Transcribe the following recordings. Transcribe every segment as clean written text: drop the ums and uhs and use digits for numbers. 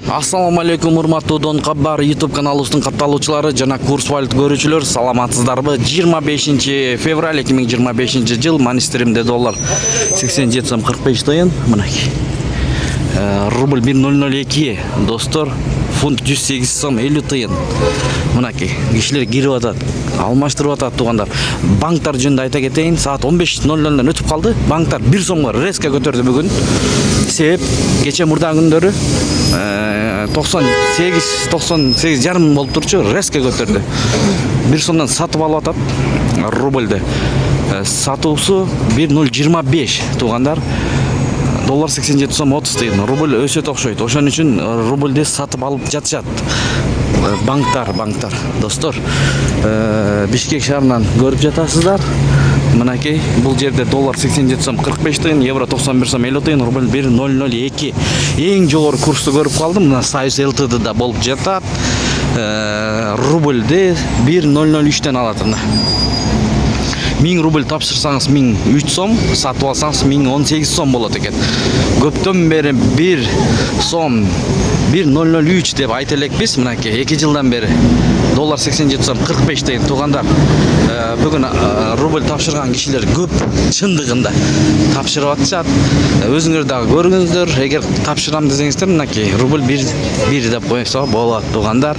Ассаламу алейкум, урматтуу Дон Кабар YouTube каналыбыздын катталуучулары жана курс валют көрүүчүлөр, саламатсыздарбы? 25 февраль 2025 жыл манистеримде доллар 87 сом 45 тыйын, мынакей. Рубль 1.002, достор, фунт 108 сом 50 тыйын. Мынакей, кишилер кирип атат, алмаштырып атат туугандар. Банктар жөнүндө айта кетейин, саат 15:00 өтүп калды. Банктар 1 сомго резко көтөрдү бүгүн. Себеп кече мурда күндөрү 98 жарым болуп турчу, резко көтөрдү. 1 сомдон сатып алып атат рубльдү. Сатуусу 1.025 туугандар. Доллар 87 сом 30 тыйын. Рубль өсөт окшойт. Ошон үчүн рубльди сатып алып жатышат. Банктар, достор. Бишкек шаарынан көрүп жатасыздар. Мынакей, бул жерде доллар 87 сом 45 тыйын, евро 91 сом 50 тыйын, рубль 1.002. Эң жогору курсту көрүп калдым. Мына Союз ЛТД болуп жатат. Рубльди 1.003тен алат. 1000 рубль тапшырсаңыз 1003 сом, сатып алсаңыз 1018 сом болот экен. Көптөн бери 1 сом 1.003 деп айта элекпиз. Мынакей 2 жылдан бери доллар 87 сом 45 тыйын туугандар. Бүгүн рубль тапшырган кишилер көп, чындыгында тапшырып атышат. Өзүңөр дагы көрүңүздөр. Эгер тапшырам десеңиздер, мынакей рубль 1 деп койсо болот туугандар.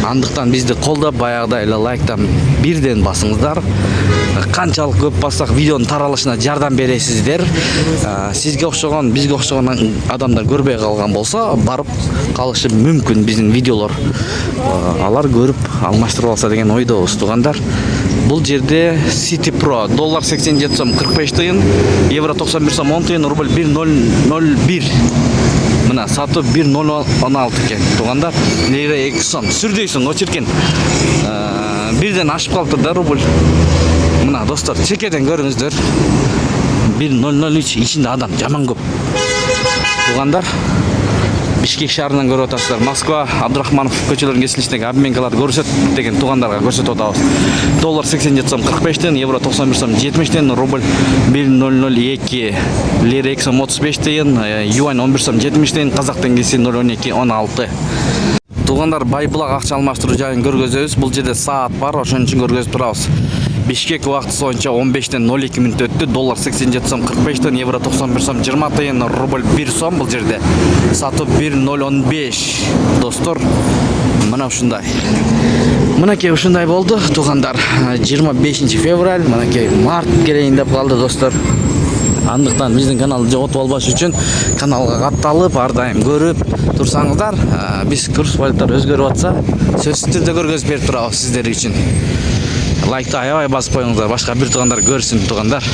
Андыктан бизди колдоп, баягыдай эле лайктан бирден басыңыздар. Канчалык көп бассак видеонун таралышына жардам бересиздер. Сизге окшогон, бизге окшогон адамдар көрбөй калган болсо, барып калышы мүмкүн биздин видеолор. Алар көрүп алмаштырып алса деген ойдобуз туугандар. Бул жерде City Pro доллар 87 сом 45 тыйын, евро 91 сом 10 тыйын, рубль 1.001. Мына сатып 1.016 экен туугандар. Лира 2 сом. Сүрдөйсүң, очеркен. Бирден ашып калды да рубль. Мына достор, чекеден көрүңүздөр. 1.003 ичинде адам жаман көп. Туугандар, Бишкек шаарынан көрүп атасыздар. Москва, Абдрахманов көчөлөрүнүн кесилишиндеги обменкаларды көрсөт деген туугандарга көрсөтүп атабыз. Доллар 87 сом 45 тыйын, евро 91 сом 70 тыйын, рубль 1.002, лира 2 сом 35 тыйын, юань 11 сом 70 тыйын, казак теңгеси 0.12 16. Туугандар, Байбулак акча алмаштыруу жайын көргөзөбүз. Бул жерде саат бар, ошон үчүн көргөзүп турабыз. Бишкек убакыты боюнча 15:02 өттү. Доллар 87 сом 45 тыйын, евро 91 сом 20 тыйын, рубль 1 сом. Бул жерде сатып 1.015. Достор, мына ушундай. Мынакей ушундай болду туугандар. 25 февраль, мынакей март келейин деп калды достор. Андыктан биздин каналды жоготуп албаш үчүн каналга катталып, ар дайым көрүп турсаңыздар, биз курс валюттар өзгөрүп атса, сөзсүз түрдө көргөзүп берип турабыз сиздер үчүн. Лайкты аябай басып коюңуздар, башка бир туугандар көрсүн туугандар.